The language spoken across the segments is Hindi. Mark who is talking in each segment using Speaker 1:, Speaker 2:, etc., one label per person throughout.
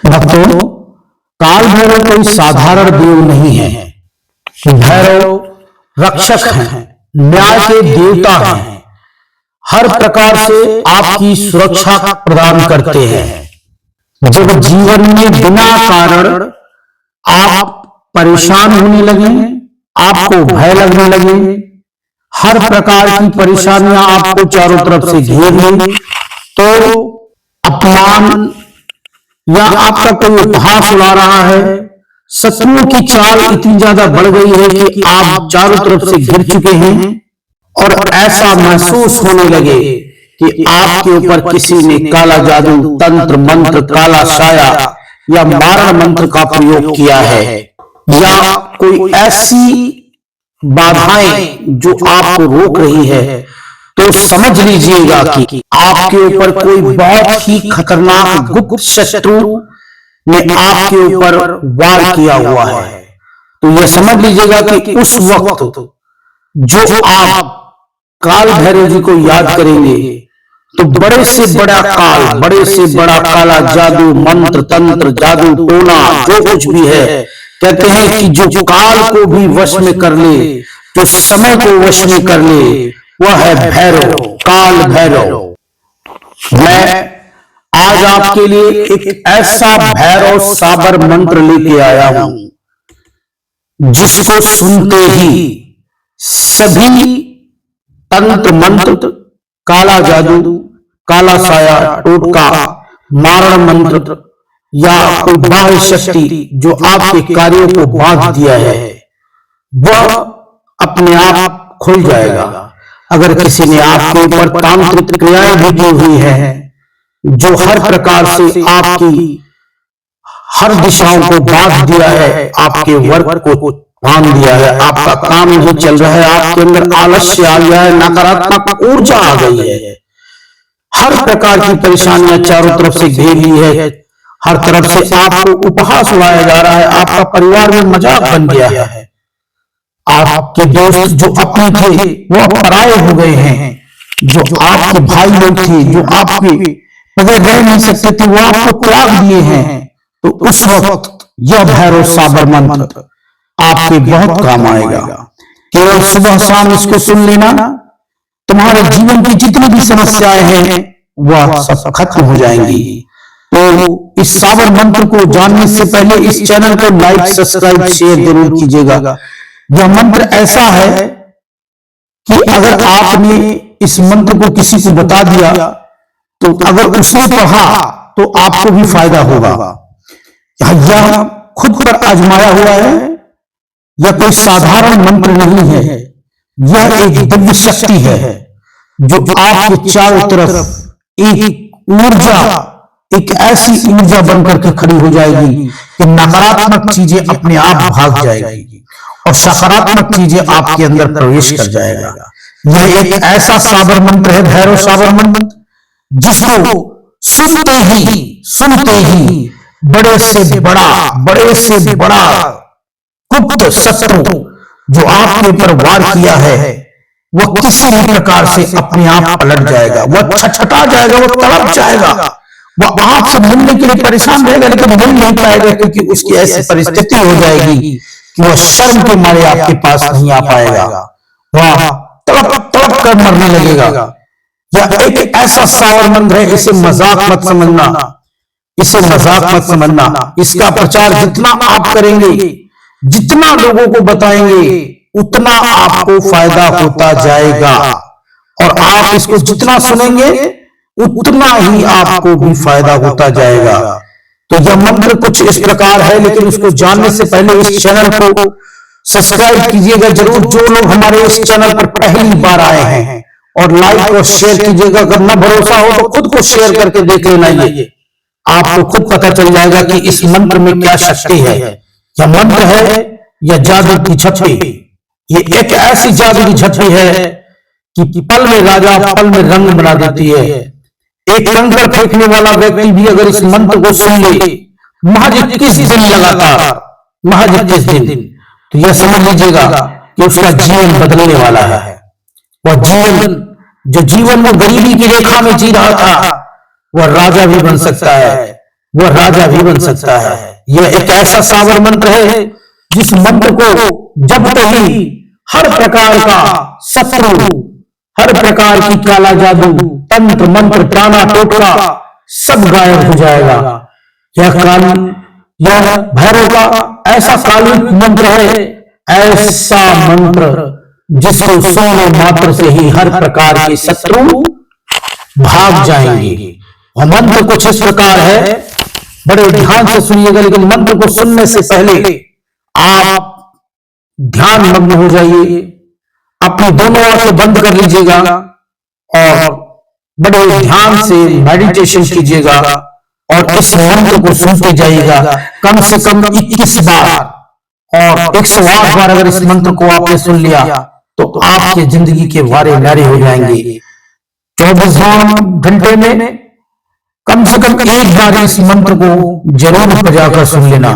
Speaker 1: भक्तों, काल भैरव कोई साधारण देव नहीं है। भैरव रक्षक हैं, न्याय के देवता हैं, हर प्रकार से आपकी सुरक्षा प्रदान करते हैं। जब जीवन में बिना कारण आप परेशान होने लगे, आपको भय लगने लगे, हर प्रकार की परेशानियां आपको चारों तरफ से घेर लें, तो अपमान या आपका कोई उपहास उड़ा रहा है, शत्रुओं की चाल इतनी ज्यादा बढ़ गई है कि आप चारों तरफ से घिर चुके हैं और ऐसा महसूस होने लगे कि आपके ऊपर किसी ने काला जादू, तंत्र मंत्र, काला साया या मारण मंत्र का प्रयोग किया है, या कोई ऐसी बाधाएं जो आपको रोक रही है, तो समझ लीजिएगा कि आपके ऊपर कोई बहुत ही खतरनाक गुप्त शत्रु ने आपके ऊपर वार किया हुआ है। तो यह समझ लीजिएगा कि उस वक्त जो आप काल भैरव जी को याद करेंगे, तो बड़े से बड़ा काल, बड़े से बड़ा काला जादू, मंत्र तंत्र, जादू टोना, जो कुछ भी है, कहते हैं कि जो काल को भी वश में कर ले, जो समय को वश में कर ले, वह है भैरव, काल भैरव। मैं आज आपके लिए एक ऐसा भैरव साबर मंत्र लेके आया हूं जिसको सुनते ही सभी तंत्र मंत्र, काला जादू, काला साया, टोटका, मारण मंत्र या कोई बाह्य शक्ति जो आपके कार्यों को बांध दिया है, वह अपने आप खुल जाएगा। अगर किसी ने आपके ऊपर तांत्रिक क्रियाएं भी की हुई है, जो हर प्रकार से आपकी हर दिशाओं को बांध दिया है, आपके वर्क को बांध दिया है, आपका काम नहीं चल रहा है, आपके अंदर आलस्य आ गया है, नकारात्मक ऊर्जा आ गई है, हर प्रकार की परेशानियां चारों तरफ से घेर ली है, हर तरफ से आपको उपहास उड़ाया जा रहा है, आपका परिवार में मजाक बन गया है, आपके दोस्त जो अपने थे वो पराये हो गए हैं, जो आपके भाई लोग थे, जो आपके बगैर रह नहीं सकते थे, वो आपको त्याग दिए हैं, तो उस वक्त यह भैरव साबर मंत्र आपके बहुत काम आएगा। केवल सुबह शाम इसको सुन लेना, तुम्हारे जीवन की जितनी भी समस्याएं हैं वह सब खत्म हो जाएंगी। तो इस साबर मंत्र को जानने से पहले इस चैनल को लाइक, सब्सक्राइब, शेयर जरूर कीजिएगा। यह मंत्र ऐसा है कि अगर आपने इस मंत्र को किसी को बता दिया, तो अगर उसने पढ़ा तो आपको भी फायदा होगा। यह खुद पर आजमाया हुआ है, यह कोई साधारण मंत्र नहीं है, यह एक दिव्य शक्ति है जो आपके चारों तरफ एक ऊर्जा, एक ऐसी ऊर्जा बनकर के खड़ी हो जाएगी कि नकारात्मक चीजें अपने आप भाग जाएगी और सकारात्मक चीजें आपके अंदर प्रवेश कर जाएगा। यह एक ऐसा साबर मंत्र है, भैरव साबर मंत्र, जिसको सुनते ही बड़े से बड़ा गुप्त शत्रु जो आपके ऊपर वार किया है, वह किसी भी प्रकार से अपने आप पलट जाएगा, वह छटछटा जाएगा, वह तड़प जाएगा, वह आपसे मिलने के लिए परेशान रहेगा लेकिन मिल नहीं पाएगा, क्योंकि उसकी ऐसी परिस्थिति हो जाएगी कि वह शर्म के मारे आपके पास नहीं आ पाएगा, वह तड़प तड़प कर मरने लगेगा। यह एक ऐसा साबर मंत्र है, इसे मजाक मत समझना, इसे मजाक मत समझना। इसका प्रचार जितना आप करेंगे, जितना लोगों को बताएंगे, उतना आपको फायदा होता जाएगा, और आप इसको जितना सुनेंगे उतना ही आपको भी फायदा होता जाएगा। तो यह मंत्र कुछ इस प्रकार है, लेकिन उसको जानने से पहले इस चैनल को सब्सक्राइब कीजिएगा जरूर। जो लोग हमारे इस चैनल पर पहली बार आए हैं, और लाइक और शेयर कीजिएगा। अगर न भरोसा हो तो खुद को शेयर करके देख लेना, ये आपको खुद पता चल जाएगा कि इस मंत्र में क्या शक्ति है। यह मंत्र है या जादू की झप्पी, ये एक ऐसी जादू की झप्पी है कि पल में राजा, पल में रंग बना देती है। एक कंकर फेंकने वाला व्यक्ति भी अगर इस मंत्र को सुन ले, महज 21 दिन लगातार, महज 21 दिन, तो यह समझ लीजिएगा कि उसका जीवन बदलने वाला है। वह जीवन, जो जीवन में गरीबी की रेखा में जी रहा था, वह राजा भी बन सकता है। वह राजा भी बन सकता है। यह एक ऐसा सावर मंत्र है जिस मंत्र को जपते ही हर प्रकार का शत्रु, हर प्रकार की काला जादू, तंत्र मंत्र, ताना टोटका सब गायब हो जाएगा। यह भैरव का ऐसा कालिक मंत्र है, ऐसा मंत्र जिसको सुनने मात्र से ही हर प्रकार के शत्रु भाग जाएंगे। और मंत्र कुछ इस प्रकार है, बड़े ध्यान से सुनिएगा, लेकिन मंत्र को सुनने से पहले आप ध्यान मग्न हो जाइए, अपनी दोनों आंखें बंद कर लीजिएगा और बड़े ध्यान से मेडिटेशन कीजिएगा और इस मंत्र को सुनते जाइएगा कम से कम 21 बार। और 108 बार अगर इस मंत्र को आपने सुन लिया तो आपके जिंदगी के वारे नारे हो जाएंगे। 24 घंटे में कम से कम एक बार इस मंत्र को जरूर बजाकर सुन लेना,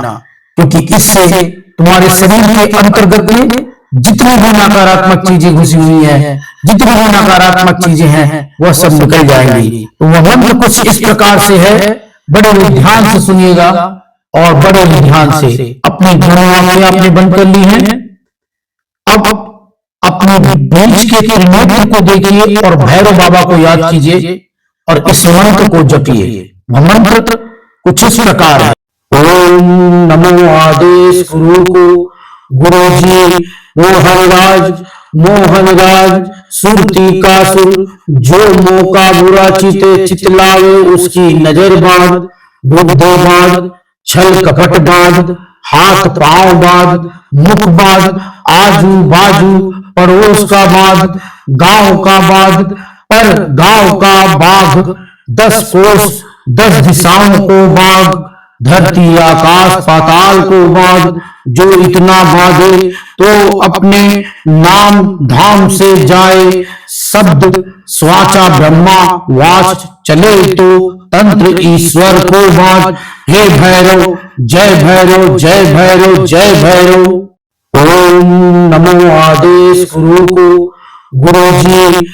Speaker 1: क्योंकि इससे तुम्हारे शरीर के अंतर्गत में जितनी भी नकारात्मक चीजें घुसी हुई हैं, जितनी भी नकारात्मक चीजें हैं, वह सब निकल जाएंगी। तो वह मंत्र कुछ इस प्रकार से है, बड़े ध्यान से सुनिएगा और बड़े ध्यान से अपनी आंखें आपने बंद कर ली हैं। अब अपने बीच के त्रिनेत्र को देखिए और भैरव बाबा को याद कीजिए और इस मंत्र को जपिए। मंत्र कुछ इस प्रकार है। ओम नमो आदेश गुरु को, गुरु जी मोहनराज सुरती का सुर, जो मौका बुरा चिते चितलावे उसकी नजर बांध, बुद्धि बांध, छल कपट बांध, हाथ पांव बांध, मुख बांध, आजू बाजू पड़ोस का बांध, गांव का बांध, पर गांव का बाघ, 10 कोस 10 दिशाओं को बांध, धरती आकाश पाताल को बांध, जो इतना बांधे तो अपने नाम धाम से जाए, शब्द स्वाचा ब्रह्मा वाच चले तो तंत्र ईश्वर को बांध। हे भैरव जय भैरव जय भैरव जय भैरव। ओम नमो आदेश गुरु को, गुरु जी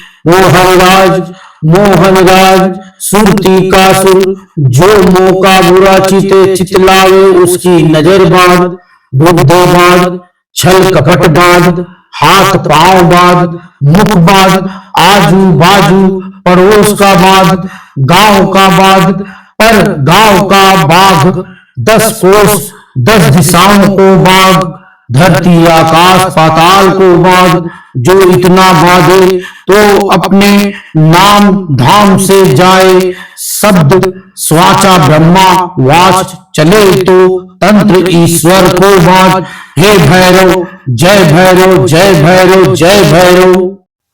Speaker 1: मोहनराज सुरती का सुर, जो मौका बुरा चिते चितलावे उसकी नजर बांध, बुद्धि बांध, छल कपट बांध, हाथ पांव बांध, मुख बांध, आजू बाजू पड़ोस का बांध, गांव का बांध, पर गांव का बाघ, 10 कोस 10 दिशाओं को बांध, धरती आकाश पाताल को बांध, जो इतना बांधे तो अपने नाम धाम से जाए, शब्द स्वाचा ब्रह्मा वाच चले तो तंत्र ईश्वर को बांध। हे भैरव जय भैरव जय भैरव जय भैरव।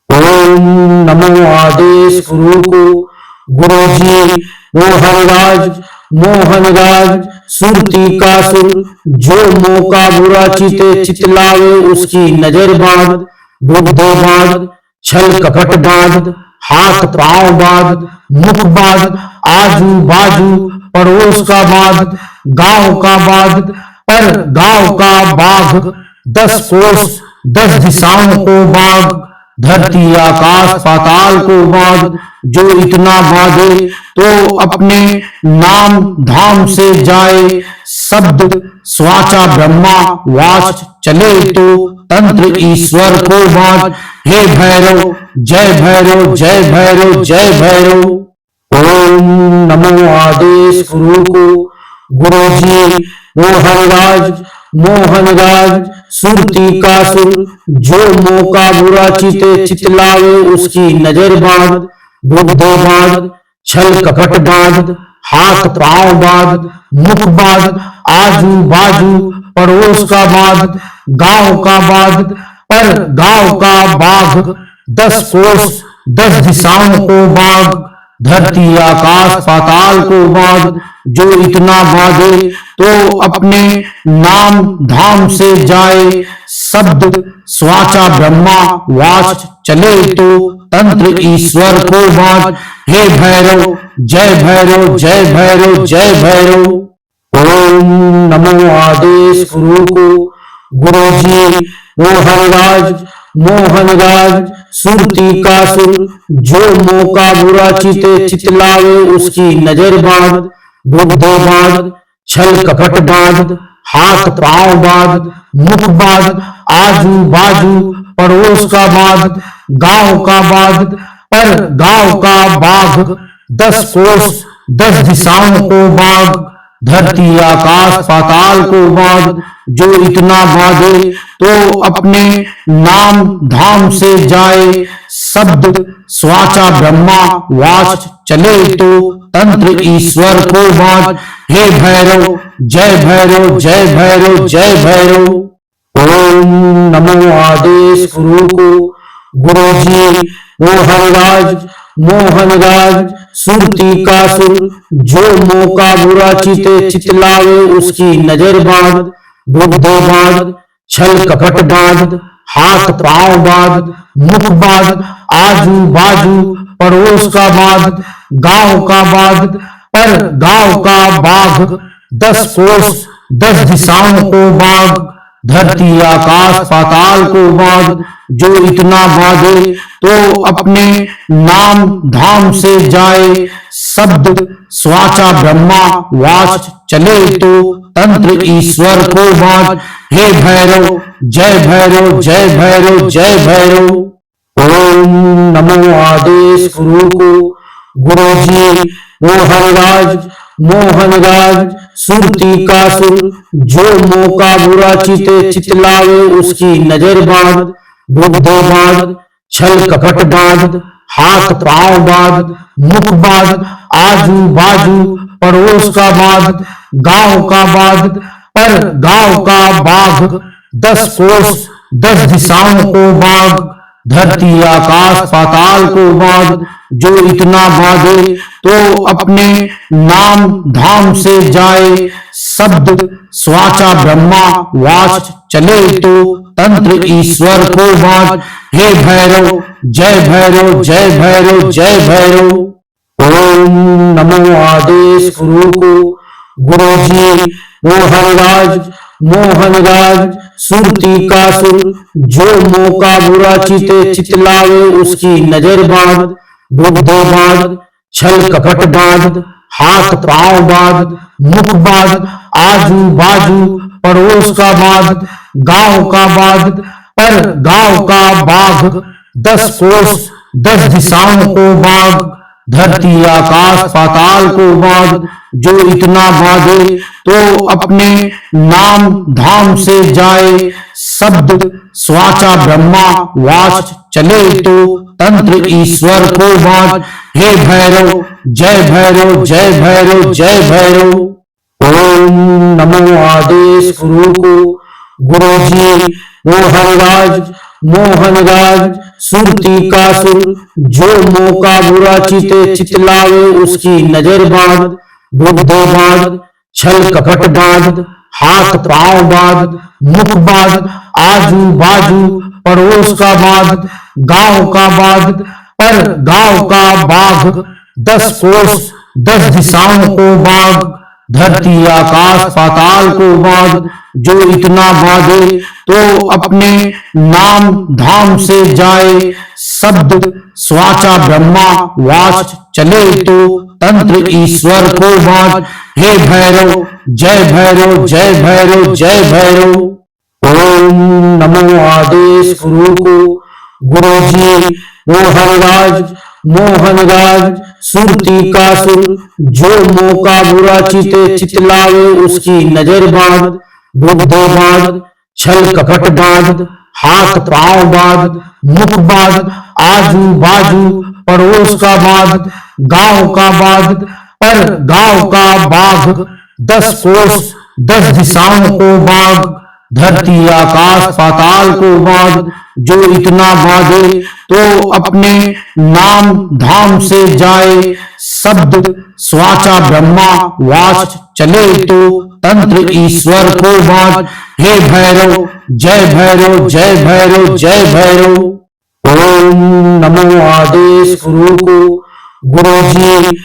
Speaker 1: ओम नमो आदेश गुरु को, गुरु जी मोहनराज सुरती का सुर, जो मौका बुरा चिते चितलावे उसकी नजर बांध, बुद्धि बांध, छल कपट बांध, हाथ पांव बांध, मुख बांध, आजू बाजू पड़ोस का बांध, गांव का बांध, पर गांव का बाघ, 10 कोस 10 दिशाओं को बांध, धरती आकाश पाताल को बांध, जो इतना बांधे तो अपने नाम धाम से जाए, शब्द स्वाचा ब्रह्मा वाच चले तो तंत्र ईश्वर को बांध। हे भैरव जय भैरव जय भैरव जय भैरव। ओम नमो आदेश गुरु को, गुरु जी मोहनराज सुरती का सुर, जो मौका बुरा चिते चितलावे उसकी नजर बांध, बुद्धि बांध, छल कपट बांध, हाथ पांव बांध, मुख बांध, आजू बाजू पड़ोस का बांध, गांव का बांध, पर गांव का बाघ, 10 कोस 10 दिशाओं को बांध, धरती आकाश पाताल को बांध, जो इतना बांधे तो अपने नाम धाम से जाए, शब्द स्वाचा ब्रह्मा वाच चले तो तंत्र ईश्वर को बांध। हे भैरव जय भैरव जय भैरव जय भैरव। ओम नमो आदेश गुरु को, गुरु जी मोहनराज सुरती का सुर, जो मौका बुरा चिते चितलावे उसकी नजर बांध, बुद्धि बांध, छल कपट बांध, हाथ पांव बांध, मुख बांध, आजू बाजू पड़ोस का बांध, गांव का बांध, पर गांव का बाघ, 10 कोस 10 दिशाओं को बांध, धरती आकाश पाताल को बांध। जो इतना बांधे तो अपने नाम धाम से जाए, शब्द स्वाचा ब्रह्मा वाच चले तो तंत्र ईश्वर को बांध। हे भैरव जय भैरव जय भैरव जय भैरव। ओम नमो आदेश गुरु को। गुरु जी मोहनराज सुरती का सुर, जो मौका बुरा चिते चितलावे उसकी नजर बांध। बुद्धि बांध, छल कपट बांध, हाथ पांव बांध, मुख बांध, आजू बाजू पड़ोस का बांध, गांव का बांध, पर गांव का बाघ, 10 कोस 10 दिशाओं को बांध, धरती आकाश पाताल को बांध। जो इतना बांधे तो अपने नाम धाम से जाए, शब्द स्वाचा ब्रह्मा वाच चले तो तंत्र ईश्वर को बांध। हे भैरव जय भैरव जय भैरव जय भैरव। ओम नमो आदेश गुरु को। गुरु जी मोहनराज सुरती का सुर, जो मौका बुरा चिते चितलावे उसकी नजर बांध। बुद्धि बांध, छल कपट बांध, हाथ पांव बांध, मुख बांध, आजू बाजू पड़ोस का बांध, गांव का बांध, पर गांव का बाघ, 10 कोस 10 दिशाओं को बांध, धरती आकाश पाताल को बांध। जो इतना बांधे तो अपने नाम धाम से जाए, शब्द स्वाचा ब्रह्मा वाच चले तो तंत्र ईश्वर को बांध। हे भैरव जय भैरव जय भैरव जय भैरव। ओम नमो आदेश गुरु को। गुरु जी मोहनराज सुरती का सुर, जो मौका बुरा चिते चितलावे उसकी नजर बांध। बुद्धि बांध, छल कपट बांध, हाथ पांव बांध, मुख बांध, आजू बाजू पड़ोस का बांध, गांव का बांध, पर गांव का बाघ, 10 कोस 10 दिशाओं को बांध, धरती आकाश पाताल को बांध। जो इतना बांधे तो अपने नाम धाम से जाए, शब्द स्वाचा ब्रह्मा वाच चले तो तंत्र ईश्वर को बांध। हे भैरव जय भैरव जय भैरव जय भैरव। ओम नमो आदेश गुरु को। गुरु जी मोहनराज सुरती का सुर, जो मौका बुरा चिते चितलावे उसकी नजर बांध। बुद्धि बांध, छल कपट बांध, हाथ पांव बांध, मुख बांध, आजू बाजू पड़ोस का बांध, गांव का बांध, पर गांव का बाघ, 10 कोस 10 दिशाओं को बांध, धरती आकाश पाताल को बांध। जो इतना बांधे तो अपने नाम धाम से जाए, शब्द स्वाचा ब्रह्मा वाच चले तो तंत्र ईश्वर को बांध। हे भैरव जय भैरव जय भैरव जय भैरव। ओम नमो आदेश गुरु को। गुरु जी मोहनराज सुरती का सुर, जो मौका बुरा चिते चितलावे उसकी नजर बांध। बुद्धि बांध, छल कपट बांध, हाथ पांव बांध, मुख बांध, आजू बाजू पड़ोस का बांध, गांव का बांध, पर गांव का बाघ, 10 कोस 10 दिशाओं को बांध, धरती आकाश पाताल को बांध। जो इतना बांधे तो अपने नाम धाम से जाए, शब्द स्वाचा ब्रह्मा वाच चले तो तंत्र ईश्वर को बांध। हे भैरव जय भैरव जय भैरव जय भैरव। ओम नमो आदेश गुरु को। गुरु जी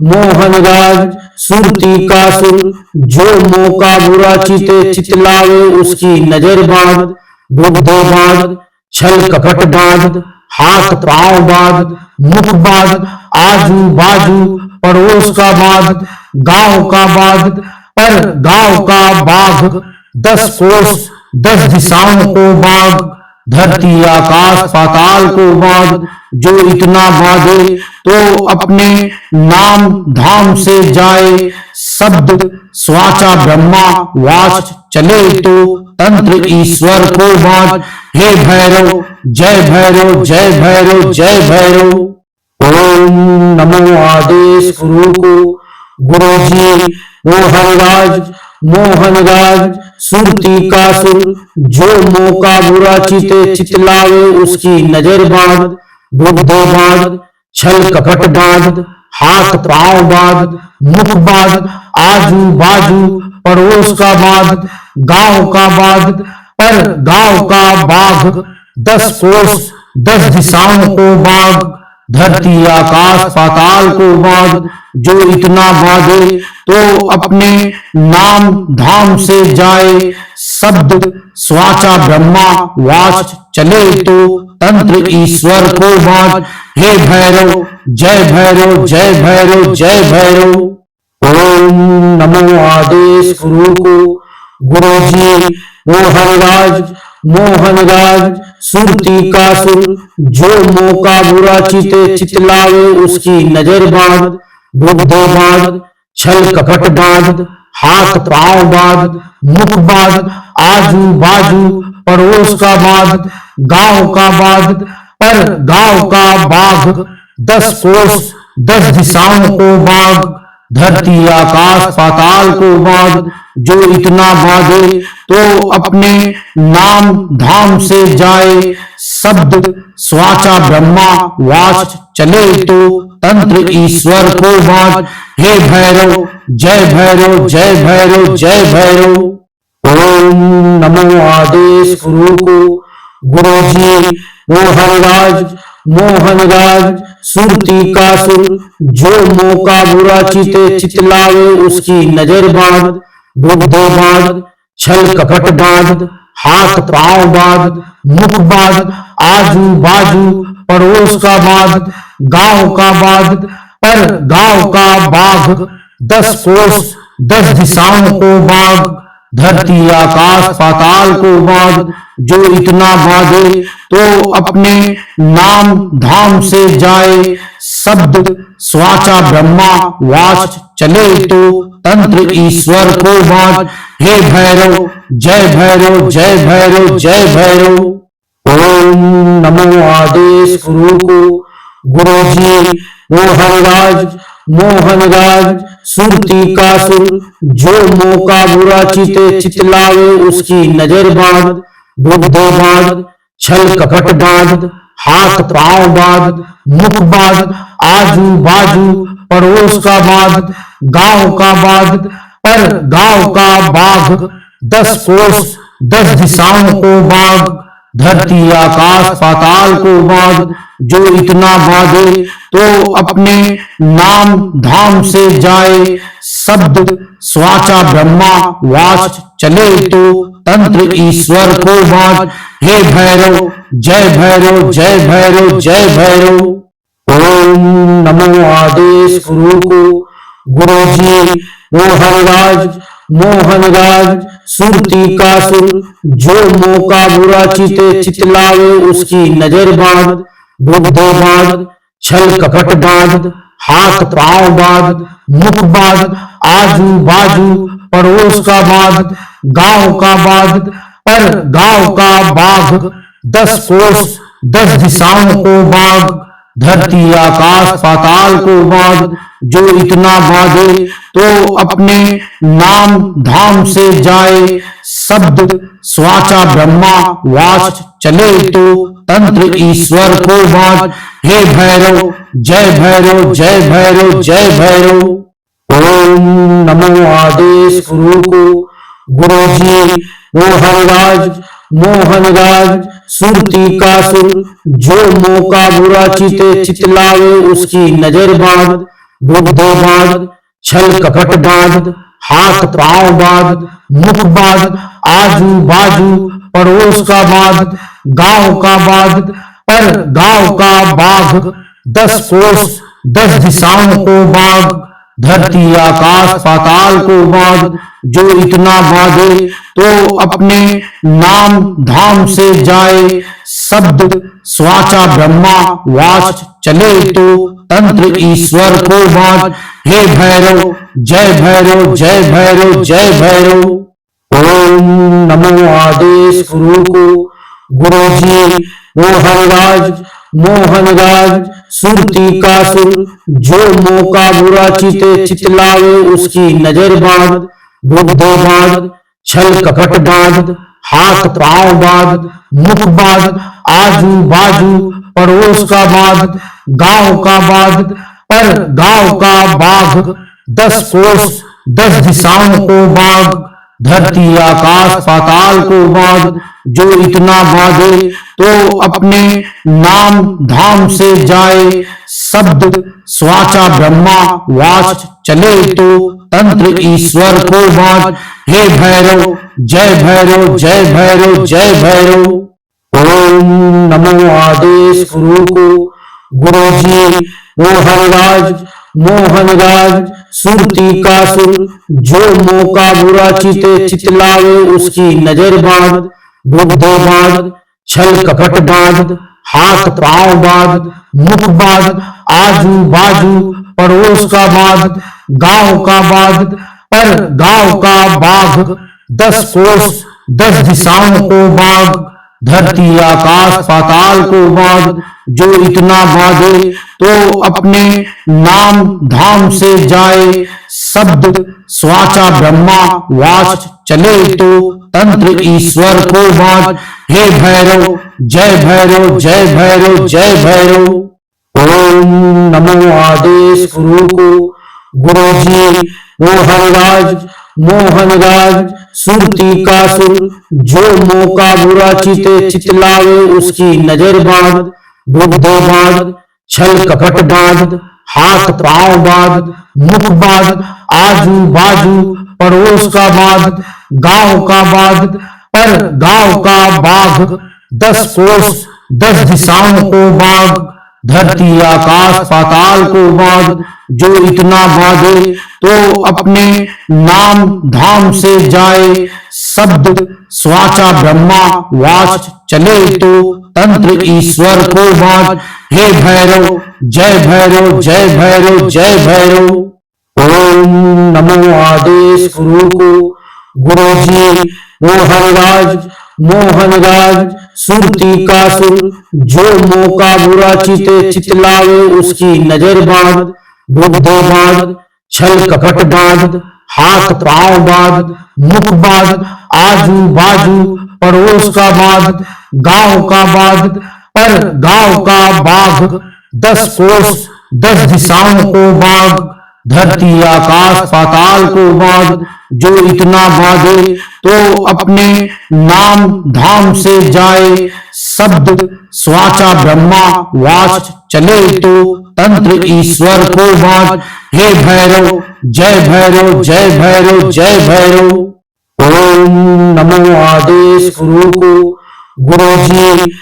Speaker 1: मोहनराज सुरती का सुर, जो मौका बुरा चिते चितलावे उसकी नजर बांध। बुद्धि बांध, छल कपट बांध, हाथ पांव बांध, मुख बांध, आजू बाजू पड़ोस का बांध, गांव का बांध, पर गांव का बाघ, 10 कोस 10 दिशाओं को बांध, धरती आकाश पाताल को बांध। जो इतना बांधे तो अपने नाम धाम से जाए, शब्द स्वाचा ब्रह्मा वाच चले तो तंत्र ईश्वर को बांध। हे भैरव जय भैरव जय भैरव जय भैरव। ओम नमो आदेश गुरु को। गुरु जी मोहनराज सुरती का सुर, जो मौका बुरा चिते चितलावे उसकी नजर बांध। बुद्ध बांध, छल कपट बांध, हाथ पांव बांध, मुख बांध, आजू बाजू पड़ोस का बांध, गांव का बांध, पर गांव का बाघ, 10 कोस 10 दिशाओं को बांध, धरती आकाश पाताल को बांध। जो इतना बांधे तो अपने नाम धाम से जाए, शब्द स्वाचा ब्रह्मा वाच चले तो तंत्र ईश्वर को बांध। हे भैरव जय भैरव जय भैरव जय भैरव। ओम नमो आदेश गुरु को। गुरु जी मोहनराज सुरती का सुर, जो मौका बुरा चिते चितलावे उसकी नजर बांध। बुद्ध बांध, छल कपट बांध, हाथ पांव बांध, मुख बांध, आजू बाजू पड़ोस का बांध, गांव का बांध, पर गांव का बाघ, 10 कोस 10 दिशाओं को बांध, धरती आकाश पाताल को बांध। जो इतना बांधे तो अपने नाम धाम से जाए, शब्द स्वाचा ब्रह्मा वाच चले तो तंत्र ईश्वर को बांध। हे भैरव जय भैरव जय भैरव जय भैरव। ओम नमो आदेश गुरु को। गुरु जी मोहनराज सुरती का सुर, जो मौका बुरा चिते चितलावे उसकी नजर बांध। बुद्ध बांध, छल कपट बांध, हाथ पांव बांध, मुख बांध, आजू बाजू पड़ोस का बांध, गांव का बांध, पर गांव का बाघ, 10 कोस 10 दिशाओं को बांध, धरती आकाश पाताल को बांध। जो इतना बांधे तो अपने नाम धाम से जाए, शब्द स्वाचा ब्रह्मा वाच चले तो तंत्र ईश्वर को बांध। हे भैरव जय भैरव जय भैरव जय भैरव। ओम नमो आदेश गुरु को। गुरु जी मोहनराज सुरती का सुर, जो मौका बुरा चिते चितलावे उसकी नजर बांध। बुद्ध बांध, छल कपट बांध, हाथ पांव बांध, मुख बांध, आजू बाजू पड़ोस का बांध, गांव का बांध, पर गांव का बाघ, 10 कोस 10 दिशाओं को बांध, धरती आकाश पाताल को बांध। जो इतना बांधे तो अपने नाम धाम से जाए, शब्द स्वाचा ब्रह्मा वाच चले तो तंत्र ईश्वर को बांध। हे भैरव जय भैरव जय भैरव जय भैरव। ओम नमो आदेश गुरु को। गुरु जी मोहनराज सुरती का सुर, जो मौका बुरा चिते चितलावे उसकी नजर बांध। बुद्ध बांध, छल कपट बांध, हाथ पांव बांध, मुख बांध, आजू बाजू पड़ोस का बांध, गांव का बांध, पर गांव का बाघ, 10 कोस 10 दिशाओं को बांध, धरती आकाश पाताल को बांध। जो इतना बांधे तो अपने नाम धाम से जाए, शब्द स्वाचा ब्रह्मा वाच चले तो तंत्र ईश्वर को बांध। हे भैरव जय भैरव जय भैरव जय भैरव। ओम नमो आदेश गुरु को। गुरु जी मोहनराज सुरती का सुर, जो मौका बुरा चिते चितलावे उसकी नजर बांध। बुद्ध बांध, छल कपट बांध, हाथ पांव बांध, मुख बांध, आजू बाजू पड़ोस का बांध, गांव का बांध, पर गांव का बाघ 10 कोस 10 दिशाओं को बाघ, धरती आकाश पाताल को बाघ, जो इतना बांधे तो अपने नाम धाम से जाए, शब्द स्वाचा ब्रह्मा वाच चले तो तंत्र ईश्वर को बांध। हे भैरव जय भैरव जय भैरव जय भैरव। ओम नमो आदेश गुरु को। गुरु जी मोहनराज सुरती का सुर, जो मौका बुरा चिते चितलावे उसकी नजर बांध, बुद्धि बांध, छल कपट बांध, हाथ पांव बांध, मुख बांध, आजू बाजू पड़ोस का बांध, गांव का बांध, पर गांव का बाघ 10 कोस 10 दिशाओं को बांध, धरती आकाश पाताल को बांध, जो इतना बांधे तो अपने नाम धाम से जाए, शब्द स्वाचा ब्रह्मा वाच चले तो तंत्र ईश्वर को बांध। हे भैरव जय भैरव जय भैरव जय भैरव। ओम नमो आदेश गुरु को। गुरु जी मोहनराज सुरती का सुर, जो मौका बुरा चिते चितलावे उसकी नजर बांध, बुद्धि बांध, छल कपट बांध, हाथ पांव बांध, मुख बांध, आजू बाजू पड़ोस का बांध, गांव का बांध, पर गांव का बाघ 10 कोस 10 दिशाओं को बांध, धरती आकाश पाताल को बांध, जो इतना बांधे तो अपने नाम धाम से जाए, शब्द स्वाचा ब्रह्मा वाच चले तो तंत्र ईश्वर को बांध। हे भैरव जय भैरव जय भैरव जय भैरव। ओम नमो आदेश गुरु को। गुरु जी मोहनराज सुरती का सुर, जो मौका बुरा चिते चितलावे उसकी नजर बांध, बुद्धि बांध, छल कपट बांध, हाथ पांव बांध, मुख बांध, आजू बाजू पड़ोस का बांध, गांव का बांध, पर गांव का बाघ 10 कोस 10 दिशाओं को बांध, धरती आकाश पाताल को बांध, जो इतना बांधे तो अपने नाम धाम से जाए, शब्द स्वाचा ब्रह्मा वाच चले तो तंत्र ईश्वर को बांध। हे भैरव जय भैरव जय भैरव जय भैरव। ओम नमो आदेश गुरु को। गुरु जी मोहनराज सुरती का सुर, जो मौका बुरा चिते चितलावे उसकी नजर बांध, बुद्धि बांध, छल कपट बांध, हाथ पांव बांध, मुख बांध, आजू बाजू पड़ोस का बांध, गांव का बांध, पर गांव का बाघ 10 कोस 10 दिशाओं को बांध, धरती आकाश पाताल को बांध, जो इतना बांधे तो अपने नाम धाम से जाए, शब्द स्वाचा ब्रह्मा वाच चले तो तंत्र ईश्वर को बांध। हे भैरव जय भैरव जय भैरव जय भैरव। ओम नमो आदेश गुरु को। गुरु जी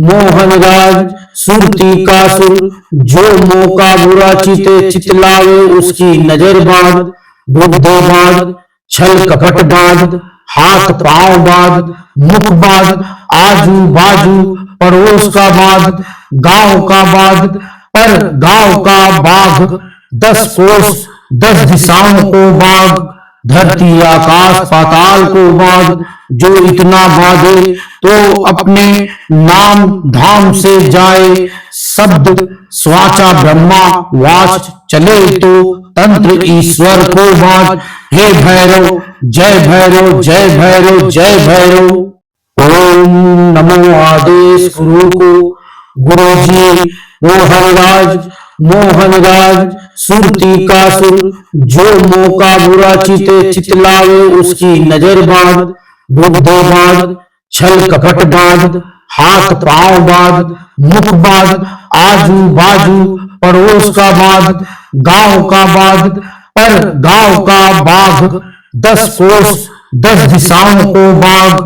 Speaker 1: मोहनराज सुरती का सुर, जो मौका बुरा चिते चितलावे उसकी नजर बांध, बुद्धि बांध, छल कपट बांध, हाथ पांव बांध, मुख बांध, आजू बाजू पड़ोस का बांध, गांव का बांध, पर गांव का बाघ 10 कोस 10 दिशाओं को बांध, धरती आकाश पाताल को बांध, जो इतना बांधे तो अपने नाम धाम से जाए, शब्द स्वाचा ब्रह्मा वाच चले तो तंत्र ईश्वर को बांध। हे भैरव जय भैरव जय भैरव जय भैरव। ओम नमो आदेश गुरु को। गुरु जी मोहनराज सुरती का सुर, जो मौका बुरा चिते चितलावे उसकी नजर बांध, बुद्धि बांध, छल कपट बांध, हाथ पांव बांध, मुख बांध, आजू बाजू पड़ोस का बांध, गांव का बांध, पर गांव का बाघ 10 कोस 10 दिशाओं को बांध,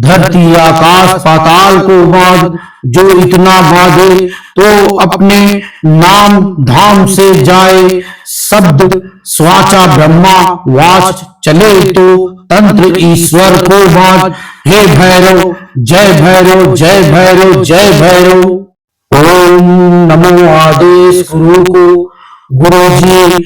Speaker 1: धरती आकाश पाताल को बांध, जो इतना बांधे तो अपने नाम धाम से जाए। शब्द स्वाचा ब्रह्मा वाच चले तो तंत्र ईश्वर को बांध। हे भैरव जय भैरव जय भैरव जय भैरव। ओम नमो आदेश गुरु को। गुरु जी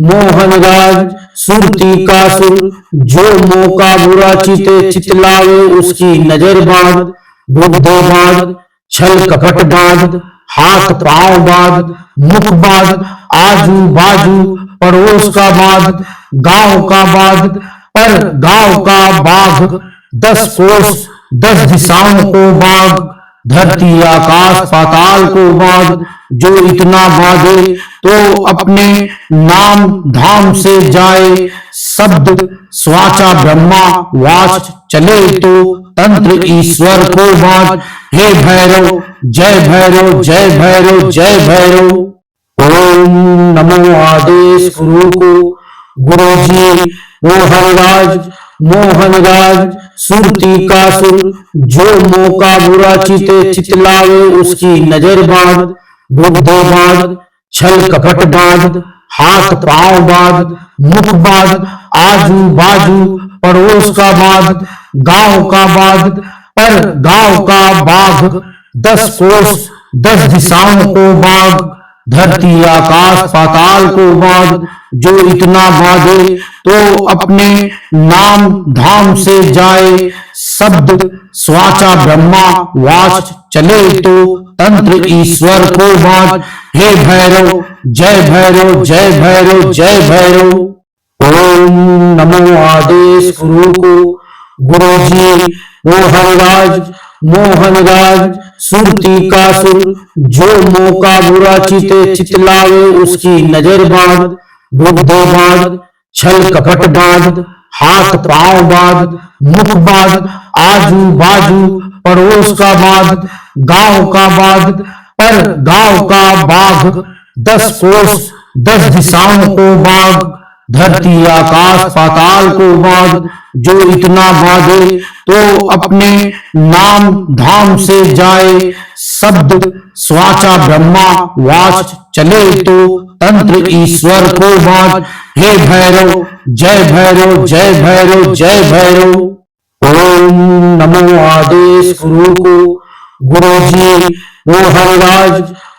Speaker 1: मोहनराज सुरती का सुर, जो मौका बुरा चिते चितलावे उसकी नजर बांध। बुद्धि बांध, छल कपट बांध, हाथ पांव बांध, मुख बांध, आजू बाजू पड़ोस का बांध, गांव का बांध, पर गांव का बाघ, 10 कोस 10 दिशाओं को बांध। धरती आकाश पाताल को बांध, जो इतना बांधे तो अपने नाम धाम से जाए। शब्द स्वाचा ब्रह्मा वाच चले तो तंत्र ईश्वर को बांध। हे भैरव जय भैरव जय भैरव जय भैरव। ओम नमो आदेश गुरु को। गुरु जी मोहनराज सुरती का सुर, जो मौका बुरा चिते चितलावे उसकी नजर बांध। बुद्धि बांध, छल कपट बांध, हाथ पांव बांध, मुख बांध, आजू बाजू पड़ोस का बांध, गांव का बांध, पर गांव का बाघ, 10 कोस 10 दिशाओं को बांध। धरती आकाश पाताल को बांध, जो इतना बांधे तो अपने नाम धाम से जाए। शब्द स्वाचा ब्रह्मा वाच चले तो तंत्र ईश्वर को बांध। हे भैरव जय भैरव जय भैरव जय भैरव। ओम नमो आदेश गुरु को। गुरु जी मोहनराज सुरती का सुर, जो मौका बुरा चिते चितलावे उसकी नजर बांध। बुद्धि बांध, छल कपट बांध, हाथ पांव बांध, मुख बांध, आजू बाजू पड़ोस का बांध, गांव का बांध, पर गांव का बाघ, 10 कोस 10 दिशाओं को बांध। धरती आकाश पाताल को बांध, जो इतना बांधे तो अपने नाम धाम से जाए। शब्द स्वाचा ब्रह्मा वाच चले तो तंत्र ईश्वर को बांध। हे भैरव जय भैरव जय भैरव जय भैरव। ओम नमो आदेश गुरु को। गुरु जी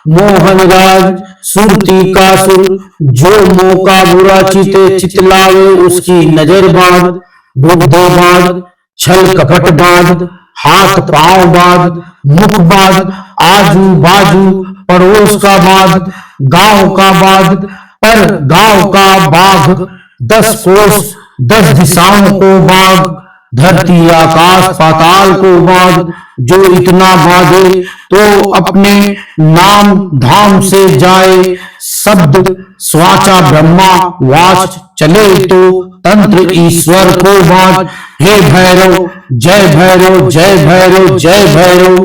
Speaker 1: मोहनराज सुरती का सुर, जो मौका बुरा चिते चितलावे उसकी नजर बांध। बुद्धि बांध, छल कपट बांध, हाथ पांव बांध, मुख बांध, आजू बाजू पड़ोस का बांध, गांव का बांध, पर गांव का बाघ, 10 कोस 10 दिशाओं को बांध। धरती आकाश पाताल को बांध, जो इतना बांधे तो अपने नाम धाम से जाए। शब्द स्वाचा ब्रह्मा वाच चले तो तंत्र ईश्वर को बांध। हे भैरव जय भैरव जय भैरव जय भैरव।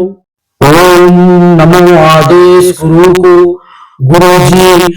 Speaker 1: ओम नमो आदेश गुरु को। गुरु जी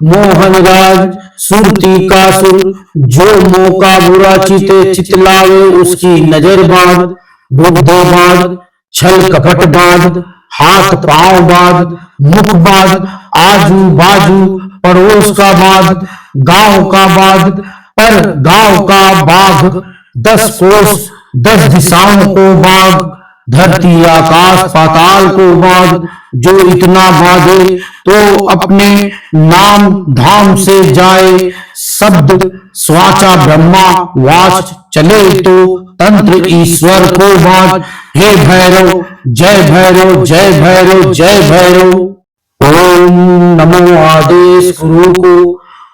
Speaker 1: मोहनराज सुरती का सुर, जो मौका बुरा चिते चितलावे उसकी नजर बांध। बुद्धि बांध, छल कपट बांध, हाथ पांव बांध, मुख बांध, आजू बाजू पड़ोस का बांध, गांव का बांध, पर गांव का बाघ, 10 कोस 10 दिशाओं को बांध। धरती आकाश पाताल को बांध, जो इतना बांधे तो अपने नाम धाम से जाए। शब्द स्वाचा ब्रह्मा वाच चले तो तंत्र ईश्वर को बांध। हे भैरव जय भैरव जय भैरव जय भैरव। ओम नमो आदेश गुरु को।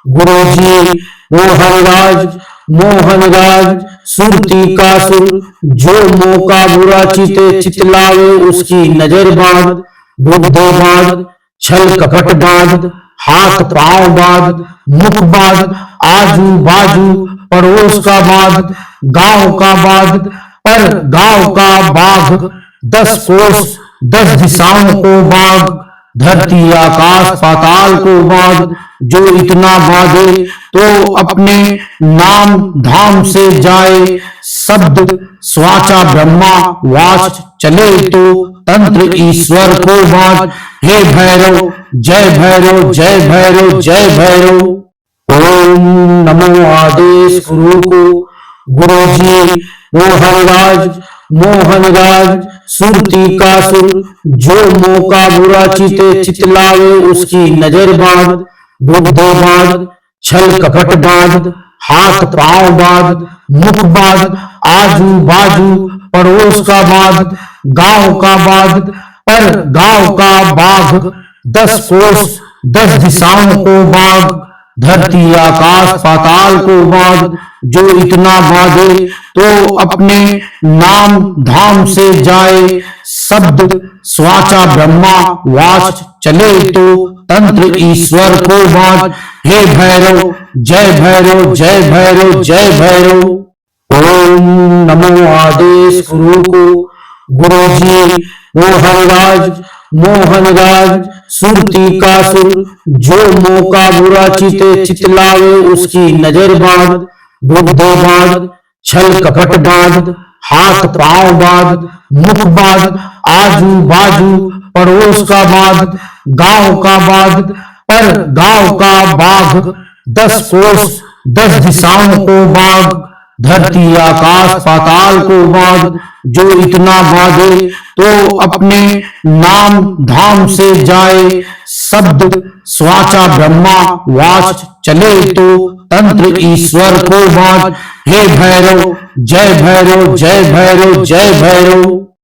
Speaker 1: गुरु जी मोहनराज सुरती का सुर, जो मौका बुरा चिते चितलावे उसकी नजर बांध। बुद्धि बांध, छल कपट बांध, हाथ पांव बांध, मुख बांध, आजू बाजू पड़ोस का बांध, गांव का बांध, पर गांव का बाघ, 10 कोस 10 दिशाओं को बांध। धरती आकाश पाताल को बांध, जो इतना बांधे तो अपने नाम धाम से जाए। शब्द स्वाचा ब्रह्मा वाच चले तो तंत्र ईश्वर को बात। हे भैरव जय भैरव जय भैरव जय भैरव। ओम नमो आदेश गुरु को। गुरु जी मोहनराज सुरती का सुर, जो मौका बुरा चिते चितलावे उसकी नजर बांध। बुद्धि बांध, छल कपट बांध, हाथ पांव बांध, मुख बांध, आजू बाजू पड़ोस का बांध, गांव का बांध, पर गांव का बाघ, 10 कोस 10 दिशाओं को बांध, धरती आकाश पाताल को बांध। जो इतना बांधे तो अपने नाम धाम से जाए। शब्द स्वाचा ब्रह्मा वाच चले तो तंत्र ईश्वर को बांध। हे भैरव जय भैरव जय भैरव जय भैरव। ओम नमो आदेश गुरु को। गुरु जी मोहनराज सुरती का सुर, जो मौका बुरा चिते चितलावे उसकी नजर बांध। बुद्धि बांध, छल कपट बांध, हाथ पांव बांध, मुख बांध, आजू बाजू पड़ोस का बांध, गांव का बांध, पर गांव का बाघ, 10 कोस 10 दिशाओं को बांध, धरती आकाश पाताल को बांध। जो इतना बांधे तो अपने नाम धाम से जाए। शब्द स्वाचा ब्रह्मा वाच चले तो तंत्र ईश्वर को बांध। हे भैरव जय भैरव जय भैरव जय भैरव।